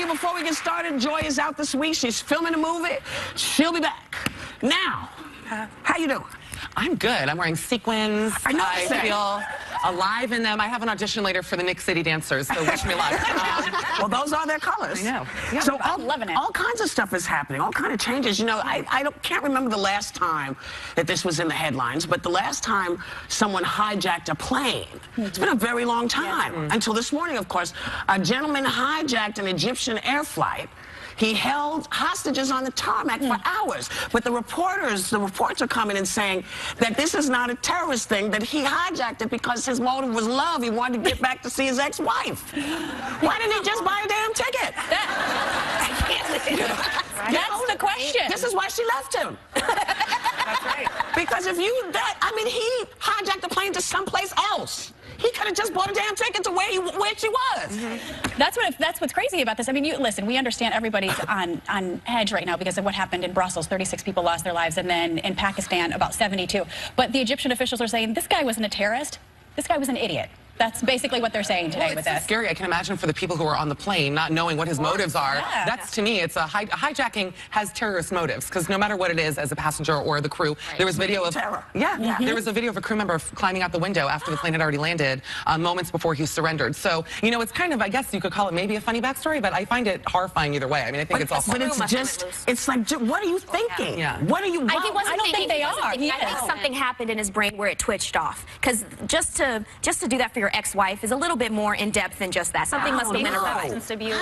you, before we get started, Joy is out this week. She's filming a movie. She'll be back. Now, how you doing? I'm good. I'm wearing sequins. I feel alive in them. I have an audition later for the Nick City Dancers, so wish me luck. Well, those are their colors. I know. Yeah. So I'm loving it. All kinds of stuff is happening, all kinds of changes. You know, I can't remember the last time that this was in the headlines, but the last time someone hijacked a plane, it's been a very long time. Until this morning, of course, a gentleman hijacked an Egyptian air flight. He held hostages on the tarmac for hours. But the reports are coming and saying that this is not a terrorist thing, that he hijacked it because his motive was love. He wanted to get back to see his ex-wife. Why didn't he just buy a damn ticket? That's the question. This is why she left him. That's right. Because if you, I mean, he hijacked the plane to someplace else. He could have just bought a damn ticket to where she was. That's what's crazy about this. I mean, listen, we understand everybody's on edge right now because of what happened in Brussels. 36 people lost their lives, and then in Pakistan, about 72. But the Egyptian officials are saying this guy wasn't a terrorist. This guy was an idiot. That's basically what they're saying today with this. It's scary. I can imagine for the people who are on the plane not knowing what his motives are. Yeah. That's, to me, it's a hijacking has terrorist motives, because no matter what it is, as a passenger or the crew, there was video of terror. There was a video of a crew member climbing out the window after the plane had already landed, moments before he surrendered. So, you know, it's kind of, I guess you could call it maybe a funny backstory, but I find it horrifying either way. I mean, I think it's awful. But it's just, it's like, what are you thinking? Yeah. What are you? I don't think they are. I think something happened in his brain where it twitched off. Because just to do that for your ex-wife is a little bit more in depth than just that. Something must have been around. Substance abuse.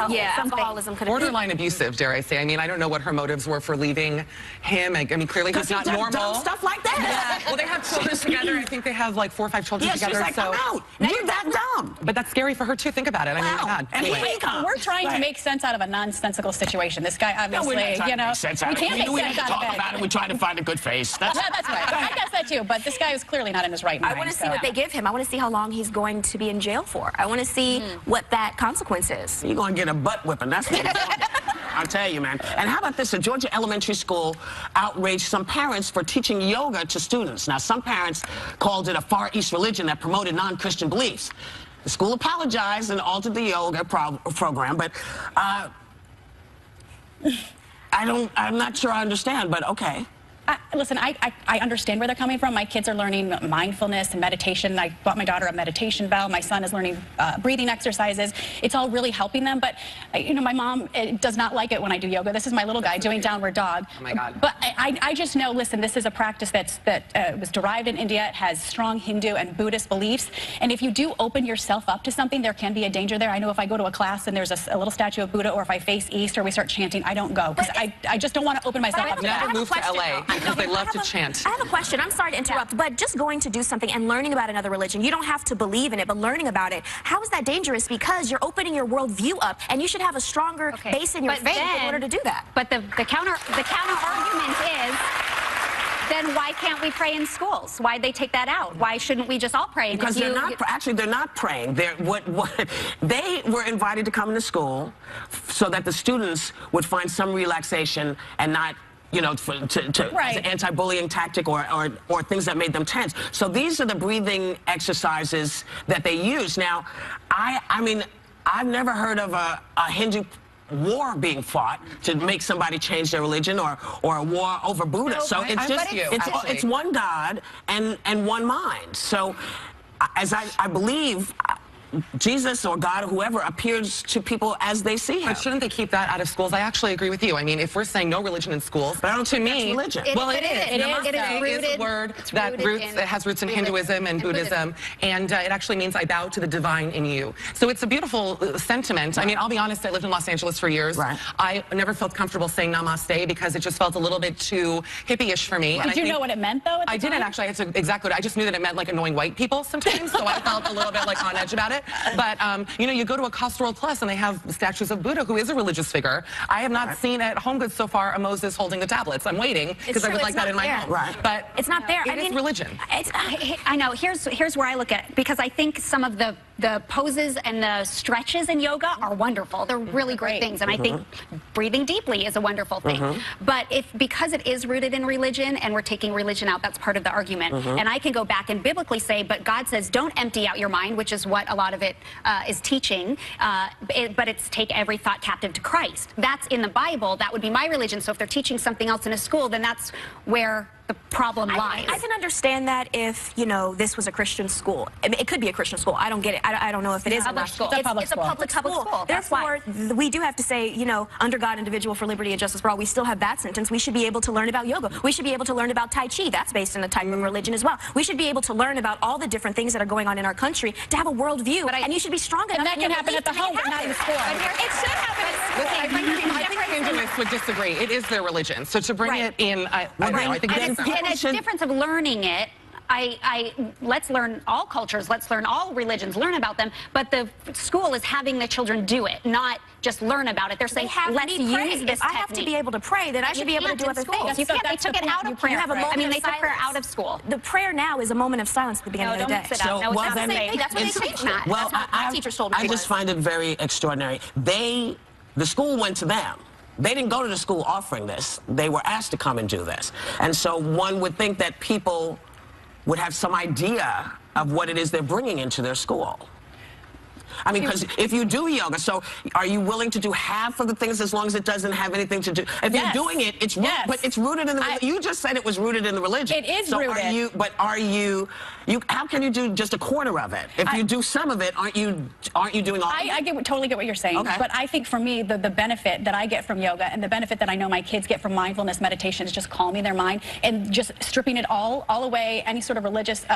Yeah, alcoholism could have Borderline abusive, dare I say. I mean, I don't know what her motives were for leaving him. I mean, clearly he's not normal. Dumb stuff like that. Yeah. Well, they have children together. I think they have like 4 or 5 children together. She's like, so I'm out. You're that dumb. But that's scary for her too. Think about it. I mean, God. And Anyway. here he comes. We're trying to make sense out of a nonsensical situation. This guy obviously, you know, we can't make sense out of it. About it. We try to find a good face. That's right. I guess that too. But this guy is clearly not in his right mind. I want to see what they give him. I want to see how long he's going to be in jail for. I want to see what that consequence is. You're going to get a butt whipping. That's what you're going to. I'll tell you, man. And how about this? A Georgia elementary school outraged some parents for teaching yoga to students. Now, some parents called it a Far East religion that promoted non-Christian beliefs. The school apologized and altered the yoga program, but I'm not sure I understand, but okay. Listen, I understand where they're coming from. My kids are learning mindfulness and meditation. I bought my daughter a meditation bell. My son is learning breathing exercises. It's all really helping them. But, you know, my mom does not like it when I do yoga. This is my little guy doing downward dog. Oh, my God. But I just know, listen, this is a practice that was derived in India. It has strong Hindu and Buddhist beliefs. And if you do open yourself up to something, there can be a danger there. I know if I go to a class and there's a little statue of Buddha, or if I face east or we start chanting, I don't go. Because I just don't want to open myself up to that. Never move to LA. Because they love to chant. I have a question. I'm sorry to interrupt, but just going to do something and learning about another religion, you don't have to believe in it, but learning about it, how is that dangerous? Because you're opening your worldview up, and you should have a stronger base in your faith in order to do that. But the counter argument is, then why can't we pray in schools? Why'd they take that out? Why shouldn't we just all pray? Because they're not praying. They were invited to come to school so that the students would find some relaxation and not, you know, as an anti-bullying tactic or things that made them tense. So these are the breathing exercises that they use. Now, I mean, I've never heard of a Hindu war being fought to make somebody change their religion, or a war over Buddha. No, so it's just it's one God and one mind. So as I believe, Jesus or God or whoever appears to people as they see him. But shouldn't they keep that out of schools? I actually agree with you. I mean, if we're saying no religion in schools, but I don't to think me, that's religion. Well, it is. It is rooted. It's a word that has roots in Hinduism and Buddhism, and it actually means I bow to the divine in you. So it's a beautiful sentiment. I mean, I'll be honest, I lived in Los Angeles for years. I never felt comfortable saying namaste because it just felt a little bit too hippie-ish for me. Did you know what it meant, though? I didn't actually. I had to exactly. I just knew that it meant like annoying white people sometimes, so I felt a little bit like on edge about it. But you know, you go to a Cost World Plus and they have statues of Buddha, who is a religious figure. I have not seen at Home Goods so far a Moses holding the tablets. I'm waiting because I would like that in my home. But it's not there. It is religion. I know. Here's where I look at it, because I think some of the the poses and the stretches in yoga are wonderful. They're really great things, and I think breathing deeply is a wonderful thing. But because it is rooted in religion and we're taking religion out, that's part of the argument. And I can go back and biblically say, but God says don't empty out your mind, which is what a lot of it is teaching, but it's take every thought captive to Christ. That's in the Bible. That would be my religion. So if they're teaching something else in a school, then that's where the problem lies. I can understand that if, you know, this was a Christian school. I mean, it could be a Christian school. I don't get it. I don't know if it is. Public school. It's a public school. Therefore, we do have to say, you know, under God, individual, for liberty and justice for all. We still have that sentence. We should be able to learn about yoga. We should be able to learn about Tai Chi. That's based in a type of religion as well. We should be able to learn about all the different things that are going on in our country to have a worldview. And you should be strong enough. And that can happen at the home, but not in the school. It should happen at the school. I think Hinduists would disagree. It is their religion. So to bring it in, I don't know. I think and it's a difference of learning it. Let's learn all cultures, let's learn all religions, learn about them, but the school is having the children do it, not just learn about it. They're saying, let's use this technique. I have to be able to pray, then I should be able to do other things. You can't. They took it out of prayer. I mean, they took prayer out of school. The prayer now is a moment of silence at the beginning of the day. That's what they teach. Well, my teachers told me. I just find it very extraordinary. The school went to them. They didn't go to the school offering this. They were asked to come and do this. And so one would think that people would have some idea of what it is they're bringing into their school. I mean, because if you do yoga, so are you willing to do half of the things as long as it doesn't have anything to do? If you're doing it, it's but it's rooted in the. You just said it was rooted in the religion. It is rooted. Are you? How can you do just a quarter of it? If you do some of it, aren't you doing all? I totally get what you're saying. Okay. But I think for me, the benefit that I get from yoga and the benefit that I know my kids get from mindfulness meditation is just calming their mind and just stripping it all away, any sort of religious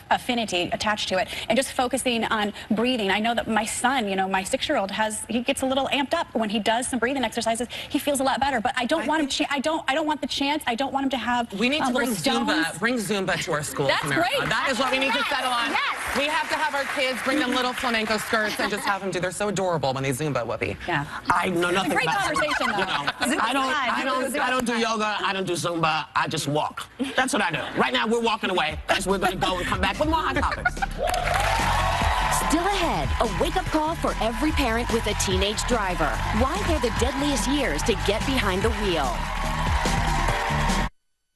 affinity attached to it, and just focusing on breathing. I know that my son, you know, my 6-year-old he gets a little amped up when he does some breathing exercises. He feels a lot better, but I don't want him. I don't want the chance. I don't want him to have. We need to bring stones. Zumba. Bring Zumba to our schools. That's great. That is what we need to settle on. Yes. We have to have our kids bring them little flamenco skirts and just have them do. They're so adorable when they Zumba, Whoopi. Yeah. I know nothing Great about conversation, though. You know, I don't do yoga. I don't do Zumba. I just walk. That's what I do. Right now, we're walking away. We're going to go and come back with more hot topics. Still ahead, a wake-up call for every parent with a teenage driver. Why they're the deadliest years to get behind the wheel.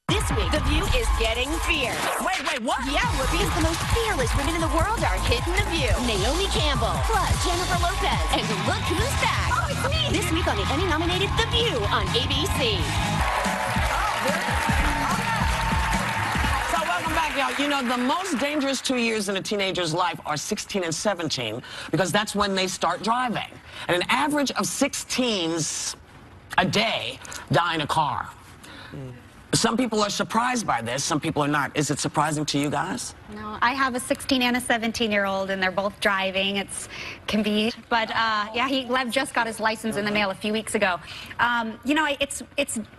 This week, The View is getting fierce. Wait, what? Yeah, Whoopi, the most fearless women in the world are hitting The View. Naomi Campbell, plus Jennifer Lopez, and look who's back. Oh, it's me. This week on the Emmy-nominated The View on ABC. Welcome back, y'all. You know, the most dangerous 2 years in a teenager's life are 16 and 17 because that's when they start driving. And an average of 16s a day die in a car. Some people are surprised by this. Some people are not. Is it surprising to you guys? No, I have a 16 and a 17-year-old, and they're both driving. It can be, but yeah, Lev just got his license in the mail a few weeks ago. You know, it's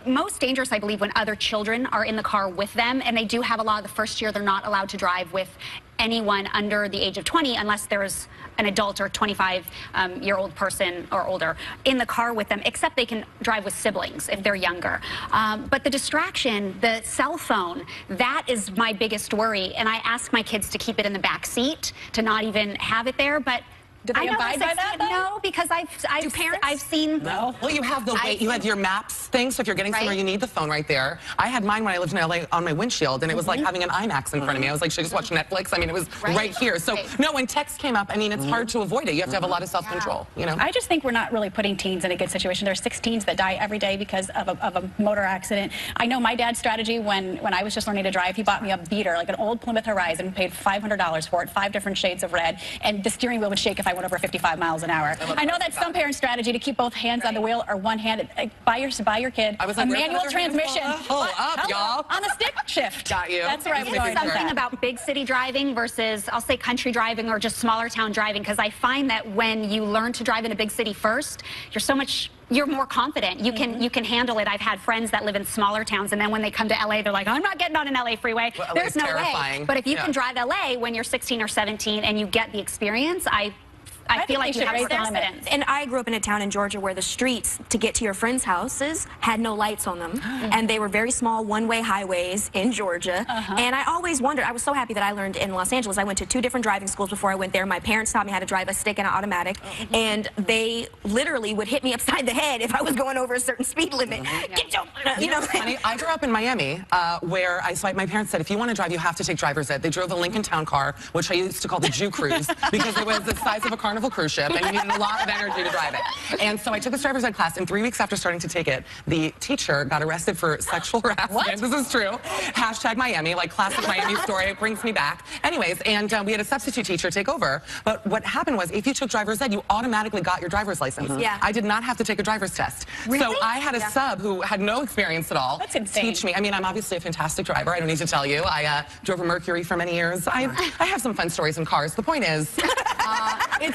most dangerous, I believe, when other children are in the car with them, and they do have a lot of the first year they're not allowed to drive with anyone under the age of 20 unless there's an adult or 25-year-old person or older in the car with them, except they can drive with siblings if they're younger. But the distraction, the cell phone, that is my biggest worry. And I ask my kids to keep it in the back seat, to not even have it there. But do they abide by that, though? No, because I've seen. No. Well, you have the weight. You have your maps thing, so if you're getting somewhere, you need the phone right there. I had mine when I lived in LA on my windshield, and it was like having an IMAX in front of me. I was like, should I just watch Netflix? I mean, it was right here. So, no, when text came up, I mean, it's hard to avoid it. You have to have a lot of self-control, you know? I just think we're not really putting teens in a good situation. There's 6 teens that die every day because of a motor accident. I know my dad's strategy when I was just learning to drive, he bought me a beater, like an old Plymouth Horizon, paid $500 for it, 5 different shades of red, and the steering wheel would shake if I went over 55 miles an hour. I know that's some parents' strategy to keep both hands on the wheel or one hand. Buy your kid a manual transmission. Hold up, y'all. On the stick shift. Got you. That's where I'm going. Something about big city driving versus, I'll say, country driving or just smaller town driving, because I find that when you learn to drive in a big city first, you're more confident. You can handle it. I've had friends that live in smaller towns, and then when they come to LA, they're like, I'm not getting on an LA freeway. Well, there's no terrifying. way. But if you can drive LA when you're 16 or 17 and you get the experience, I I feel like you have more confidence. And I grew up in a town in Georgia where the streets to get to your friends' houses had no lights on them. And they were very small one-way highways in Georgia. And I always wondered, I was so happy that I learned in Los Angeles. I went to 2 different driving schools before I went there. My parents taught me how to drive a stick and an automatic. And they literally would hit me upside the head if I was going over a certain speed limit. Get your, you know. Funny, I grew up in Miami where my parents said, if you want to drive, you have to take driver's ed. They drove a Lincoln Town Car, which I used to call the Jew Cruise, because it was the size of a Carnival cruise ship, and you needed a lot of energy to drive it. And so I took this driver's ed class, and 3 weeks after starting to take it, the teacher got arrested for sexual harassment. What? This is true. Hashtag Miami, like classic Miami story. It brings me back. Anyways, and we had a substitute teacher take over. But what happened was, if you took driver's ed, you automatically got your driver's license. Yeah. I did not have to take a driver's test. Really? So I had a sub who had no experience at all. That's insane. Teach me. I mean, I'm obviously a fantastic driver. I don't need to tell you. I drove a Mercury for many years. I have some fun stories in cars. The point is,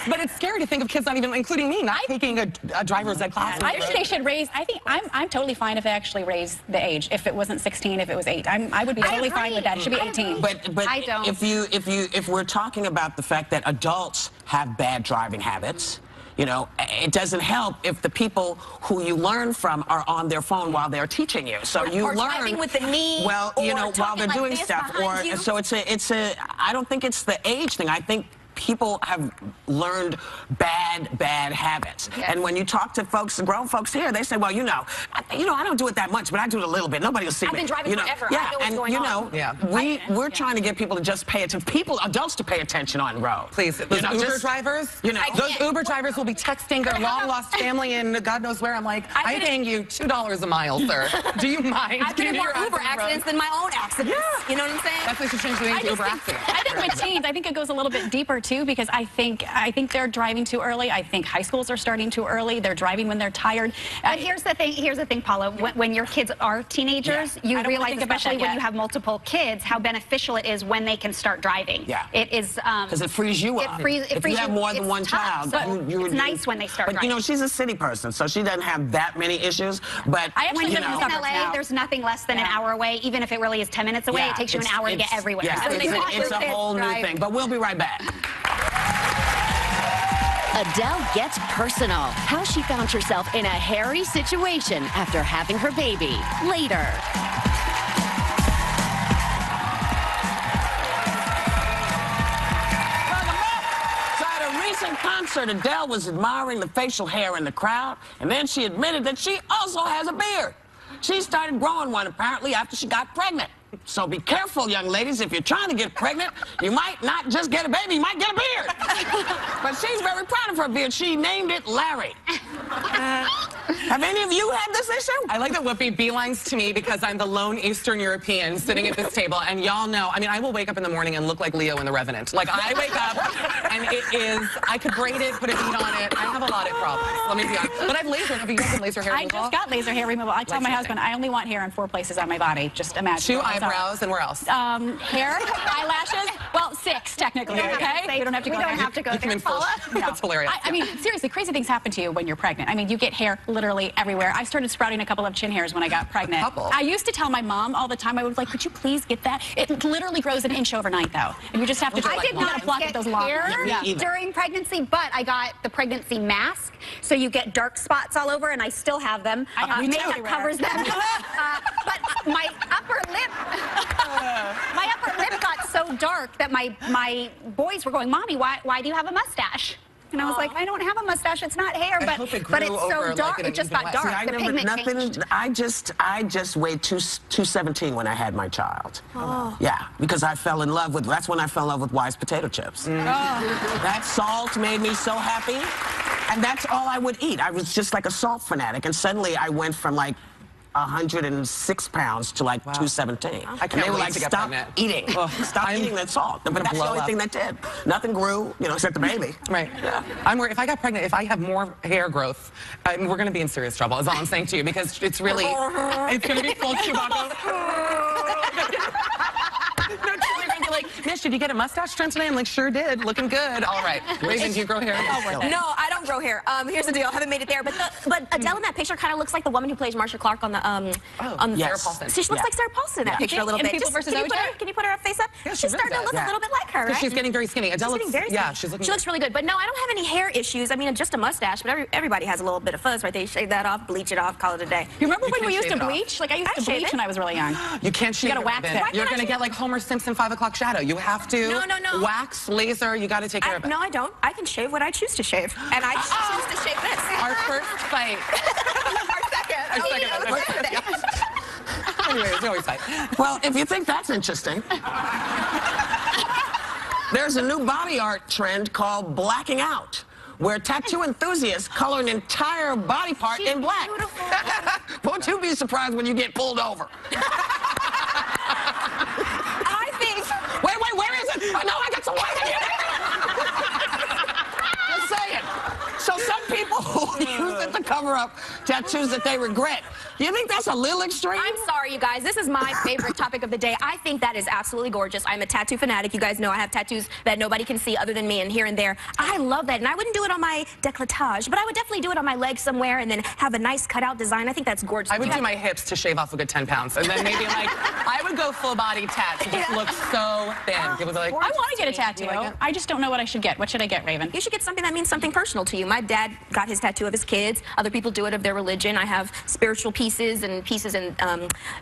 but it's scary to think of kids not even, including me, not taking a driver's ed class. I think they should raise. I think I'm totally fine if they actually raise the age. If it wasn't 16, if it was 8, I would be totally fine with that. It should be 18. But I don't. If we're talking about the fact that adults have bad driving habits, you know, it doesn't help if the people who you learn from are on their phone while they're teaching you. So you or learn typing with the knee, well, you know, while they're like doing stuff. Or you. so it's a. I don't think it's the age thing. I think people have learned bad habits. Yes. And when you talk to folks, grown folks here, they say, well, you know, I don't do it that much, but I do it a little bit. Nobody will see me. I've been driving forever. I know what's going on. We're trying to get people to just pay attention. Adults to pay attention on the road. Please, those Uber drivers, those Uber drivers will be texting their long-lost family in God knows where. I'm like, I'm paying you $2 a mile, sir. Do you mind? I've been in more Uber accidents than my own accidents. Yeah. You know what I'm saying? That's what you change the name to Uber accident. I think with teens, I think it goes a little bit deeper too, because I think they're driving too early. I think high schools are starting too early. They're driving when they're tired. But here's the thing, Paula. When your kids are teenagers, you realize, especially when you have multiple kids, how beneficial it is when they can start driving. Yeah. It is because it frees you up. If you have more than one child, it's nice when they start driving. But you know, she's a city person, so she doesn't have that many issues. But when you live in LA, there's nothing less than an hour away. Even if it really is 10 minutes away, it takes you an hour to get everywhere. Yeah, So it's a whole new thing. But we'll be right back. Adele gets personal. How she found herself in a hairy situation after having her baby. Later. So at a recent concert, Adele was admiring the facial hair in the crowd, and then she admitted that she also has a beard. She started growing one apparently after she got pregnant. So be careful, young ladies. If you're trying to get pregnant, you might not just get a baby, you might get a beard. But she's very proud of her beard. She named it Larry. Have any of you had this issue? I like that Whoopi beelines to me because I'm the lone Eastern European sitting at this table, and y'all know, I mean, I will wake up in the morning and look like Leo in The Revenant. Like, I wake up, and it is, I could braid it, put a bead on it. I have a lot of problems, let me be honest. But I've laser. Have you guys had laser hair removal? I just got laser hair removal. I tell my husband, I only want hair in 4 places on my body. Just imagine. 2 eyebrows, and where else? Hair, eyelashes, well, 6, technically, okay? We don't have to go there. We don't have to go there, Paula. That's hilarious. I mean, seriously, crazy things happen to you when you're pregnant. I mean, you get hair literally everywhere. I started sprouting a couple of chin hairs when I got pregnant. I used to tell my mom all the time, I would like, could you please get that? It literally grows an inch overnight, though. And you just have to I did not get hair during pregnancy, but I got the pregnancy mask, so you get dark spots all over, and I still have them. Makeup covers them. But my upper lip got so dark that my boys were going, Mommy, why do you have a mustache? And I was like, I don't have a mustache. It's not hair, but it's so dark. It just got dark. See, the pigment changed. I just weighed 217 when I had my child. Oh. Yeah, because I fell in love with. That's when I fell in love with Wise potato chips. Oh. That salt made me so happy, and that's all I would eat. I was just like a salt fanatic, and suddenly I went from like 106 pounds to like 217. I can't wait like, to get stop pregnant. eating. Stop eating that salt. But that's the only thing that did. Nothing grew, you know, except the baby. Right. Yeah. I'm worried. If I got pregnant, if I have more hair growth, we're going to be in serious trouble, is all I'm saying to you, because it's really, it's going to be full Chewbacca. No, you're going to be like, Tish, did you get a mustache trim today? I'm like, sure did. Looking good. All right. Raven, do you grow hair? No, I don't grow hair. Here's the deal. I haven't made it there. But Adele in that picture kind of looks like the woman who plays Marsha Clark on the Sarah Paulson. See, she looks like Sarah Paulson in that picture a little bit. People versus OJ? Can you put her face up? Yeah, she's starting to look a little bit like her, right? She's getting very skinny. Adele looks, yeah, she's looking. She looks really good. But no, I don't have any hair issues. I mean, just a mustache. But everybody has a little bit of fuzz, right? They shave that off, bleach it off, call it a day. You remember when we used to bleach? Like I used to bleach when I was really young. You can't shave. You gotta wax it. You're gonna get like Homer Simpson 5 o'clock shadow. You have to wax, laser. You got to take care of it. No, I don't. I can shave what I choose to shave, and I choose to shave this. Our first fight. Our second. Anyways, we always fight. Well, if you think that's interesting, there's a new body art trend called blacking out, where tattoo enthusiasts color an entire body part in black. Won't you be surprised when you get pulled over? I think... Wait, where is it? Oh, no, I got some white in here. Just saying. So some people who use it to cover up tattoos that they regret. Do you think that's a little extreme? I'm sorry, you guys. This is my favorite topic of the day. I think that is absolutely gorgeous. I'm a tattoo fanatic. You guys know I have tattoos that nobody can see other than me and here and there. I love that. And I wouldn't do it on my décolletage, but I would definitely do it on my leg somewhere and then have a nice cutout design. I think that's gorgeous. I would do my hips to shave off a good 10 pounds. And then maybe like, I would go full body tat to just look so thin. People would be like, I want to get a tattoo. Like I just don't know what I should get. What should I get, Raven? You should get something that means something personal to you. My dad got his tattoo of his kids. Other people do it of their religion. I have spiritual pieces and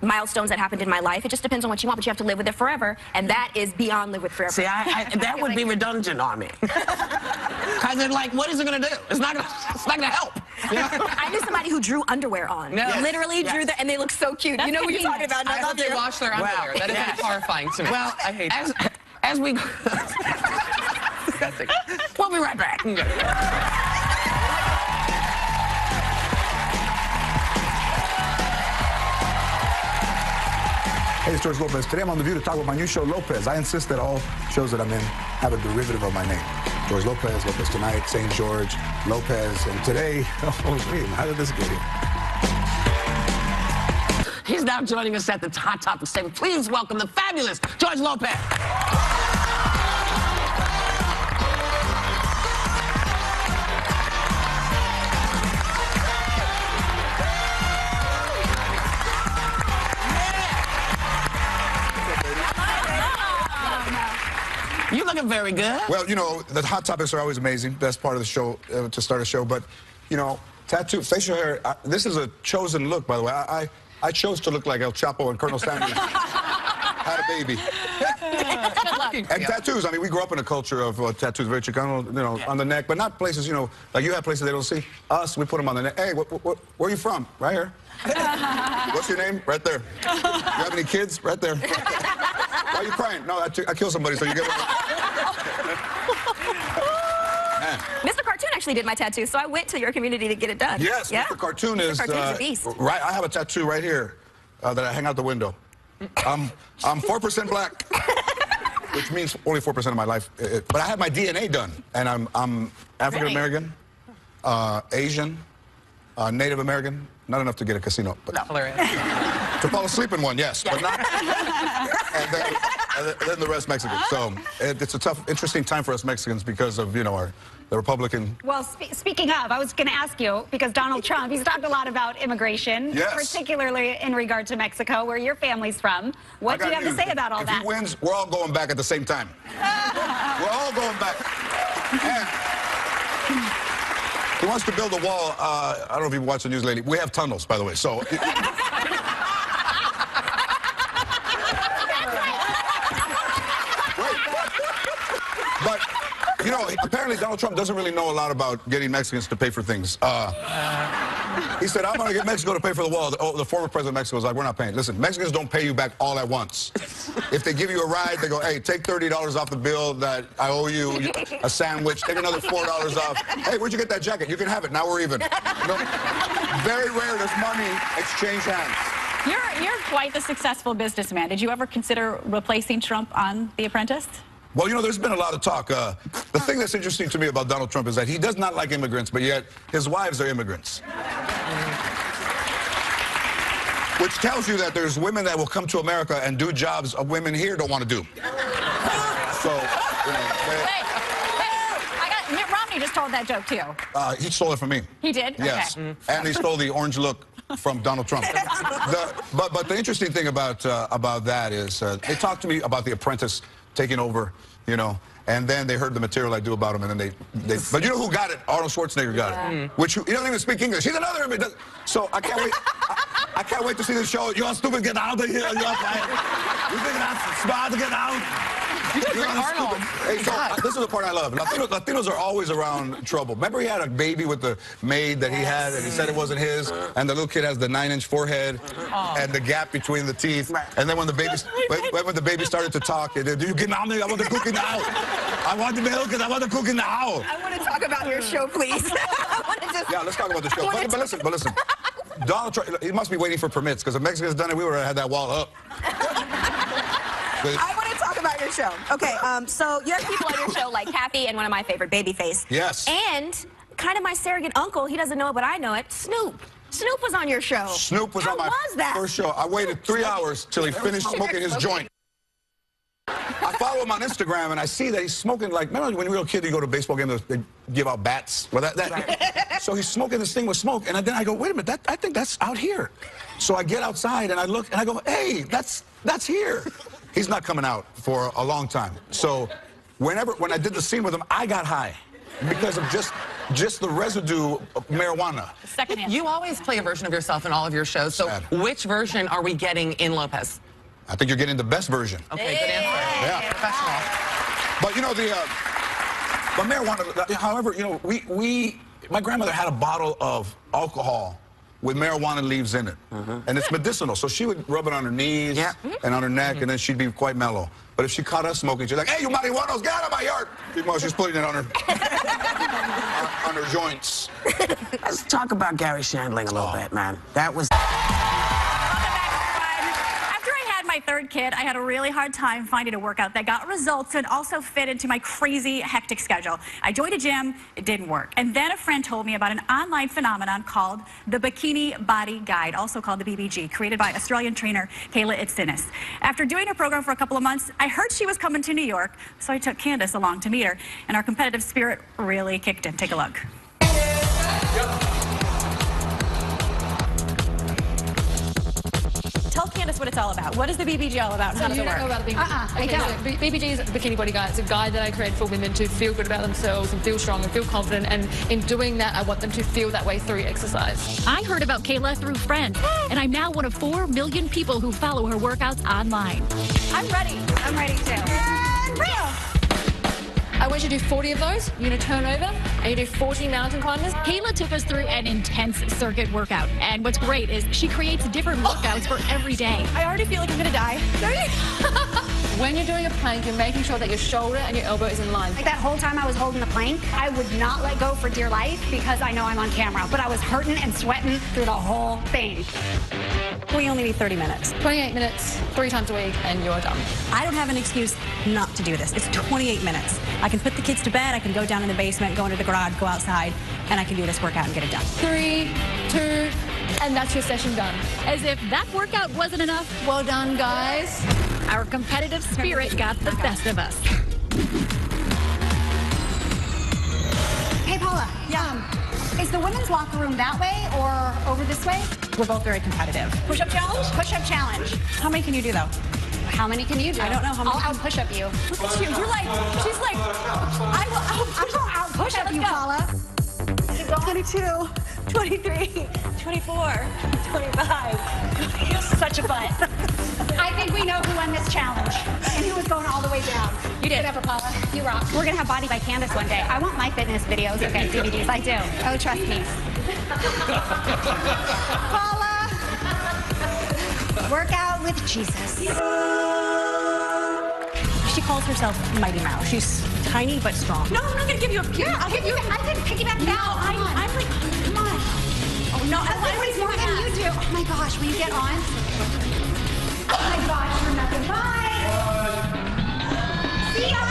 milestones that happened in my life. It just depends on what you want, but you have to live with it forever, and that is beyond live with forever. See, that would be redundant on me. Because they're like, what is it going to do? It's not going to help. You know? I knew somebody who drew underwear on. Yes. Literally drew that, and they look so cute. You know what you're talking about. I hope they wash their underwear. That is horrifying to me. Well, I hate that. As we... We'll be right back. Hey, it's George Lopez. Today I'm on The View to talk about my new show, Lopez. I insist that all shows that I'm in have a derivative of my name. George Lopez, Lopez Tonight, St. George, Lopez, and today, oh, wait, how did this get here? He's now joining us at the Hot Topics table. Please welcome the fabulous George Lopez. You looking very good. Well, you know, the Hot Topics are always amazing. Best part of the show, to start a show. But, you know, tattoo, facial hair, this is a chosen look, by the way. I chose to look like El Chapo and Colonel Sanders. Had a baby. And tattoos, I mean, we grew up in a culture of tattoos, very Chicano, you know, on the neck, but not places, you know, like you have places they don't see. Us, we put them on the neck. Hey, where are you from? Right here. What's your name? Right there. You have any kids? Right there. Why are you crying? No, I killed somebody, so you get one. Mr. Cartoon actually did my tattoo, so I went to your community to get it done. Yes, Mr. Cartoon is a beast. Right. I have a tattoo right here that I hang out the window. I'm 4% black, which means only 4% of my life. But I have my DNA done, and I'm African American, Asian, Native American. Not enough to get a casino, but to fall asleep in one, yes, but not. And then the rest Mexican. So it's a tough, interesting time for us Mexicans because of, you know, the Republican. Well, speaking of, I was going to ask you, because Donald Trump, he's talked a lot about immigration, particularly in regard to Mexico, where your family's from. What do you have to say about all that? If he wins, we're all going back at the same time. We're all going back. And he wants to build a wall. I don't know if you've watched the news lately. We have tunnels, by the way, so... But, you know, apparently Donald Trump doesn't really know a lot about getting Mexicans to pay for things. He said, I'm going to get Mexico to pay for the wall. The former president of Mexico was like, we're not paying. Listen, Mexicans don't pay you back all at once. If they give you a ride, they go, hey, take $30 off the bill that I owe you, a sandwich, take another $4 off. Hey, where'd you get that jacket? You can have it. Now we're even. You know? Very rare does money exchange hands. You're quite the successful businessman. Did you ever consider replacing Trump on The Apprentice? Well, you know, there's been a lot of talk. The thing that's interesting to me about Donald Trump is that he does not like immigrants, but yet his wives are immigrants. Which tells you that there's women that will come to America and do jobs of women here don't want to do. So, you know, Mitt Romney just told that joke too. he stole it from me. He did? Yes. Okay. And he stole the orange look from Donald Trump. But the interesting thing about that is they talked to me about The Apprentice taking over, you know, and then they heard the material I do about him, and then they but you know who got it? Arnold Schwarzenegger got it. Which he doesn't even speak English. He's another immigrant. So I can't wait. I can't wait to see the show. You're stupid, get out of here. You think that's smart to get out? Arnold. Hey, so this is the part I love. Latinos are always around trouble. Remember he had a baby with the maid that he had, and he said it wasn't his, and the little kid has the 9-inch forehead and the gap between the teeth. And then when the baby started to talk, do you get on me? I want the cookie now. I want the milk and I want the cookie now. I want to talk about your show, please. Yeah, let's talk about the show. But listen. Donald Trump, he must be waiting for permits, because if Mexico's done it, we would have had that wall up. I want to talk about your show. Okay, so you have people on your show like Kathy and one of my favorite, Babyface. Yes. And kind of my surrogate uncle, he doesn't know it, but I know it, Snoop. Snoop was on your show. Snoop was on my first show. I waited 3 hours till he finished smoking his joint. I follow him on Instagram, and I see that he's smoking, like, remember when you were a kid, you go to a baseball game, they give out bats? Well, so he's smoking this thing with smoke, and then I go, wait a minute, I think that's out here. So I get outside, and I look, and I go, hey, that's here. He's not coming out for a long time. So when I did the scene with him, I got high because of just the residue of marijuana. You always play a version of yourself in all of your shows, so which version are we getting in Lopez? I think you're getting the best version. Okay, good answer. Yeah. Professional. But you know, but marijuana, however, you know, my grandmother had a bottle of alcohol with marijuana leaves in it. And it's medicinal. So she would rub it on her knees and on her neck, and then she'd be quite mellow. But if she caught us smoking, she's like, hey, you marihuanos, get out of my yard. She's putting it on her, on her joints. Let's talk about Gary Shandling a little bit, man. That was... My third kid, I had a really hard time finding a workout that got results and also fit into my crazy, hectic schedule. I joined a gym, it didn't work. And then a friend told me about an online phenomenon called the Bikini Body Guide, also called the BBG, created by Australian trainer Kayla Itsines. After doing her program for a couple of months, I heard she was coming to New York, so I took Candace along to meet her, and our competitive spirit really kicked in. Take a look. Tell Candace what it's all about. What is the BBG all about? So how does it work? Know about the BBG. Okay, so BBG is the Bikini Body Guide. It's a guide that I create for women to feel good about themselves and feel strong and feel confident. And in doing that, I want them to feel that way through exercise. I heard about Kayla through friends, and I'm now one of 4 million people who follow her workouts online. I'm ready. I'm ready too. I want you to do 40 of those. You're going to turn over, and you do 40 mountain climbers. Kayla took us through an intense circuit workout, and what's great is she creates different workouts for every day. I already feel like I'm going to die. When you're doing a plank, you're making sure that your shoulder and your elbow is in line. Like that whole time I was holding the plank, I would not let go for dear life because I know I'm on camera, but I was hurting and sweating through the whole thing. We only need 30 minutes. 28 minutes, 3 times a week, and you're done. I don't have an excuse not to do this. It's 28 minutes. I can put the kids to bed, I can go down in the basement, go into the garage, go outside, and I can do this workout and get it done. 3, 2, and that's your session done. As if that workout wasn't enough. Well done, guys. Our competitive spirit got the best of us. Hey, Paula. Is the women's locker room that way or over this way? We're both very competitive. Push-up challenge? Push-up challenge. How many can you do, though? How many can you do? I don't know how many. I'll push up you. Look at you. You're like, she's like, I'll push up you, Paula. 22, 23, 24, 25. You're such a butt. I think we know who won this challenge and who was going all the way down. You did. Good effort, Paula. You rock. We're going to have Body by Candace one day. I want my fitness videos. Okay, DVDs. I do. Oh, trust me. Paula, work out with Jesus. She calls herself Mighty Mouse. She's tiny but strong. No, I'm not going to give you a cue. I'll give you. I can piggyback now. I'm like, come on. Oh, no. I want more than you do. Oh, my gosh. Will you get on? Oh, my gosh. You're nothing. Bye. See ya.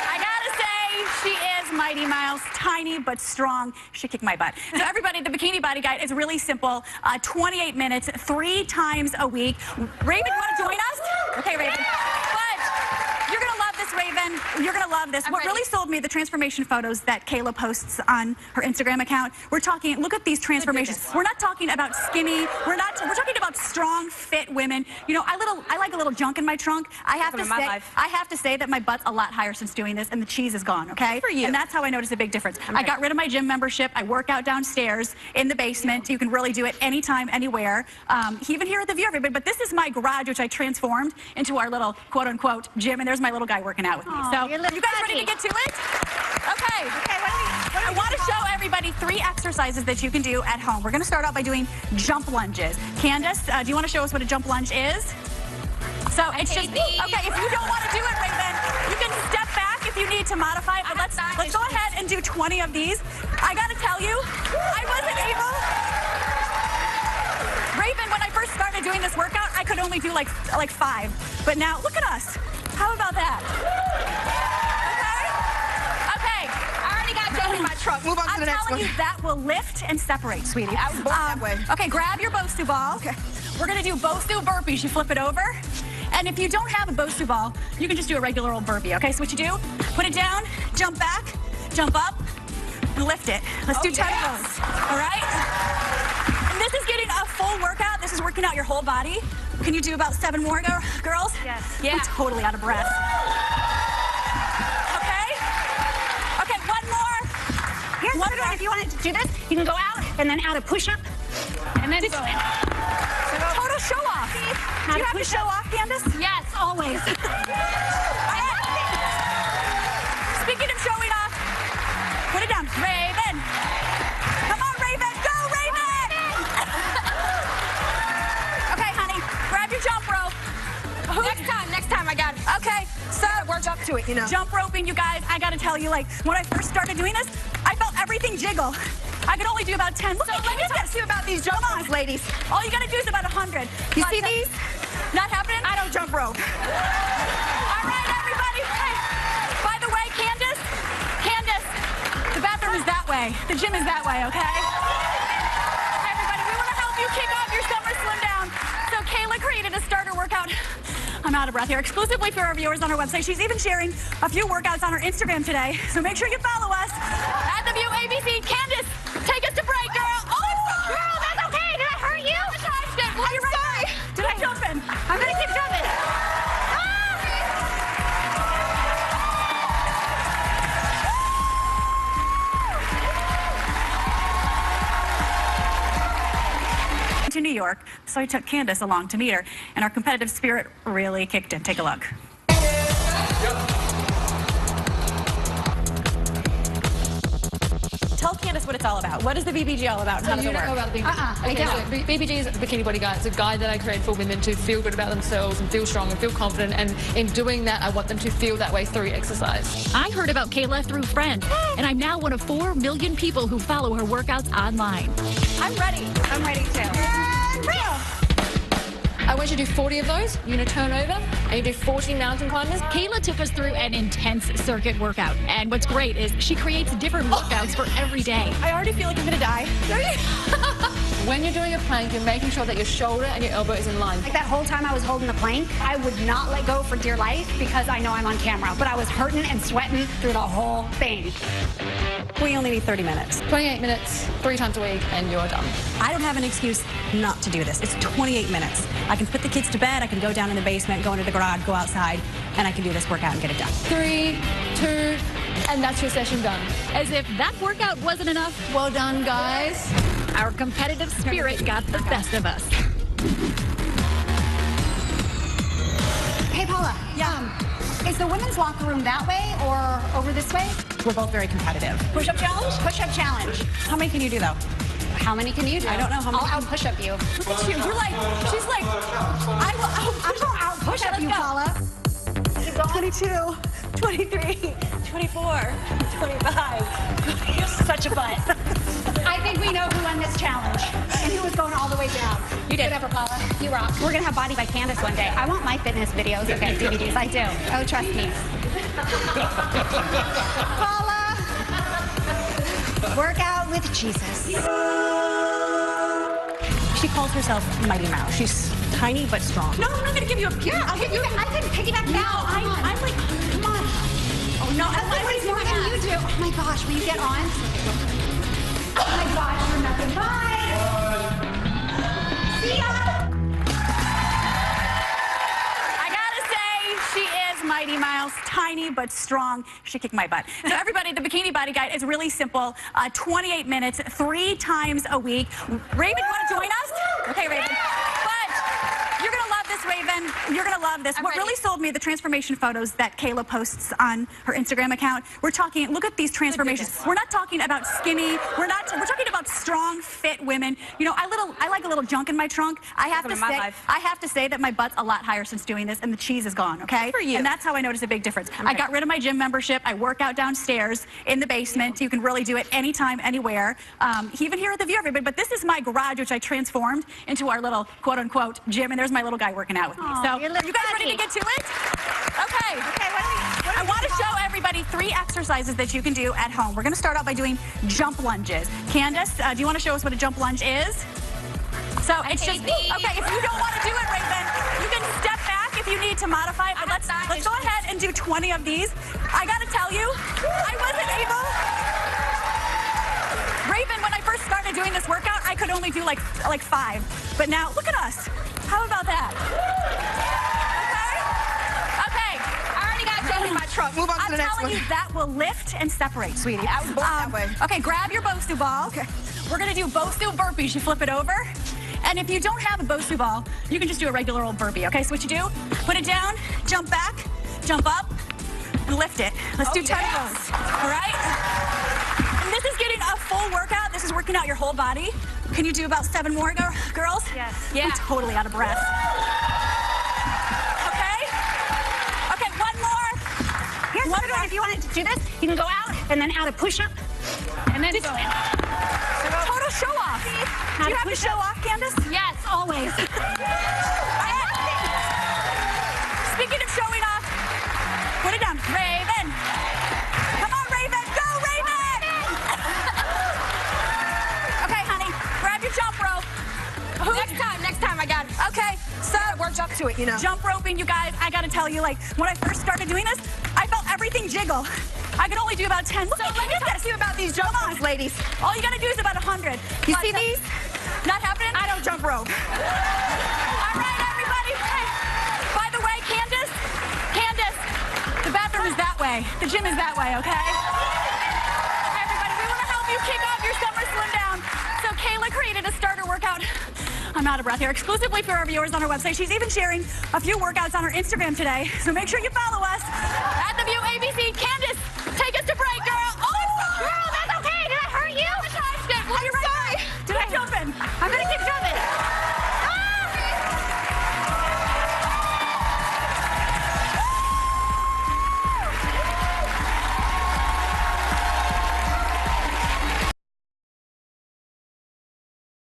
I got to say, she is Mighty Mouse. else, tiny but strong. She kicked my butt. So everybody, the Bikini Body Guide is really simple. 28 minutes, 3 times a week. Raven, you want to join us? Okay, Raven. But you're going to love this, Raven. You're going to love this. What really sold me, the transformation photos that Kayla posts on her Instagram account. We're talking, look at these transformations. We're not talking about skinny. We're talking about strong, fit women. You know, I like a little junk in my trunk. I have to say that my butt's a lot higher since doing this, and the cheese is gone, okay? For you. And that's how I noticed a big difference. I got rid of my gym membership. I work out downstairs in the basement. You can really do it anytime, anywhere. Even here at the View, everybody. But this is my garage, which I transformed into our little quote-unquote gym, and there's my little guy working out with me. So, you guys ready to get to it? Okay. I want to show everybody 3 exercises that you can do at home. We're going to start out by doing jump lunges. Candace, do you want to show us what a jump lunge is? So it's just, okay, if you don't want to do it, Raven, you can step back if you need to modify it, but let's go ahead and do 20 of these. I got to tell you, I wasn't able. Raven, when I first started doing this workout, I could only do like 5. But now, look at us. How about that? Okay. I already got Joe in my trunk. Move on to the next one. I'm telling you, that will lift and separate, sweetie. I was born that way. Okay, grab your Bosu ball. Okay. We're going to do Bosu burpees. You flip it over. And if you don't have a Bosu ball, you can just do a regular old burpee, okay? So what you do, put it down, jump back, jump up, and lift it. Let's do 10 of those, all right? And this is getting a full workout. This is working out your whole body. Can you do about 7 more, girls? Yes. Yeah. I'm totally out of breath. Okay? Okay, 1 more. Here's one more. If you want to do this, you can go out and then add a push-up. And then go in. Total show-off. Do you have to show off, Candace? Yes, always. Speaking of showing off, put it down. Raven. Come on, Raven. Go, Raven. Okay, honey. Grab your jump rope. Next time, I got it. Okay, so work up to it, you know. Jump roping, you guys. I got to tell you, like, when I first started doing this, I felt everything jiggle. I could only do about 10. Look, so let me talk to you about these jump ropes, ladies. All you got to do is about 100. You see these? Not happening? I don't jump rope. All right, everybody. Hey, by the way, Candace, the bathroom is that way. The gym is that way, okay? Hey, everybody, we want to help you kick off your summer slim down. So Kayla created a starter workout. I'm out of breath here. Exclusively for our viewers on our website. She's even sharing a few workouts on her Instagram today. So make sure you follow us at The View ABC. Candace, take us to break, girl. Oh, girl, that's okay. Did I hurt you? Well, you're right. Did I jump in? I'm going to keep jumping. To New York, so I took Candace along to meet her, and our competitive spirit really kicked in. Take a look. Tell Candace what it's all about. What is the BBG all about? How does it work? BBG is the Bikini Body Guide. It's a guide that I create for women to feel good about themselves and feel strong and feel confident. And in doing that, I want them to feel that way through exercise. I heard about Kayla through friends, and I'm now one of 4 million people who follow her workouts online. I'm ready. I'm ready too. I want you to do 40 of those. You're going to turn over, and you do 40 mountain climbers. Kayla took us through an intense circuit workout, and what's great is she creates different workouts for every day. I already feel like I'm going to die. When you're doing a plank, you're making sure that your shoulder and your elbow is in line. Like that whole time I was holding the plank, I would not let go for dear life because I know I'm on camera. But I was hurting and sweating through the whole thing. We only need 30 minutes. 28 minutes, 3 times a week, and you're done. I don't have an excuse not to do this. It's 28 minutes. I can put the kids to bed, I can go down in the basement, go into the garage, go outside, and I can do this workout and get it done. 3, 2, and that's your session done. As if that workout wasn't enough. Well done, guys. Our competitive spirit got the best of us. Hey, Paula. Yeah. Is the women's locker room that way or over this way? We're both very competitive. Push-up challenge? Push-up challenge. How many can you do, though? How many can you do? I don't know how many. I'll push-up you. Look at you. You're like, she's like, I will out-push-up you, Paula. 22, 23, 24, 25. You're such a butt. I think we know who won this challenge and who was going all the way down. You did. Whatever, Paula. You rock. We're going to have Body by Candace one day. I want my fitness videos, okay, DVDs. I do. Oh, trust me. Paula. Workout with Jesus. She calls herself Mighty Mouse. She's tiny but strong. No, I'm not gonna give you a piggyback. Yeah, I'll give you. I can piggyback now. I'm like, come on. Oh no, I like more than you do. Oh my gosh, will you get on? Oh my gosh, you're nothing. Bye. See ya. Mighty Mouse, tiny but strong. She kicked my butt. So everybody, the Bikini Body Guide is really simple. 28 minutes, 3 times a week. Raven, you want to join us? Okay, Raven. But you're going to love this, Raven. You're going to love this. What really sold me, the transformation photos that Kayla posts on her Instagram account. We're talking, look at these transformations. We're not talking about skinny. We're talking about strong, fit women. You know, I like a little junk in my trunk. I have to say that my butt's a lot higher since doing this, and the cheese is gone, okay? For you. And that's how I noticed a big difference. Okay. I got rid of my gym membership. I work out downstairs in the basement. You can really do it anytime, anywhere. Even here at the View, everybody. But this is my garage, which I transformed into our little quote-unquote gym, and there's my little guy working out with me. So, are you guys ready to get to it? Okay. I want to show everybody 3 exercises that you can do at home. We're going to start out by doing jump lunges. Candace, do you want to show us what a jump lunge is? So it's just, okay, if you don't want to do it, Raven, you can step back if you need to modify it, but let's go ahead and do 20 of these. I got to tell you, I wasn't able. Raven, when I first started doing this workout, I could only do like 5. But now, look at us. How about that? Okay. I already got it in my trunk. Move on to the next one. I'm telling you, that will lift and separate, sweetie. I was born that way. Okay, grab your Bosu ball. Okay. We're going to do Bosu burpees. You flip it over. And if you don't have a Bosu ball, you can just do a regular old burpee, okay? So what you do, put it down, jump back, jump up, and lift it. Let's do 10 of those, all right? And this is getting a full workout. This is working out your whole body. Can you do about 7 more, girls? Yes. Yeah. I'm totally out of breath. Okay? Okay, 1 more. Here's what if you wanted to do this, you can go out and then add a push-up, and then go in. Total show-off. Do you have to show off, Candace? Yes, always. Speaking of showing off, put it down. Raven. Come on, Raven. Go, Raven. Okay, honey, grab your jump rope. Next time, I got it. Okay, so worked up to it, you know. Jump roping, you guys, I gotta tell you, like, when I first started doing this, I felt everything jiggle. I could only do about 10. So let me talk to you about these jump ropes, ladies. All you gotta do is about 100. You see these? Not happening? I don't jump rope. All right, everybody. Hey. By the way, Candace, the bathroom is that way. The gym is that way, okay? Hey, everybody, we want to help you kick off your summer slim down. So Kayla created a starter workout. I'm out of breath here. Exclusively for our viewers on our website. She's even sharing a few workouts on her Instagram today. So make sure you follow us at The View ABC. Candace.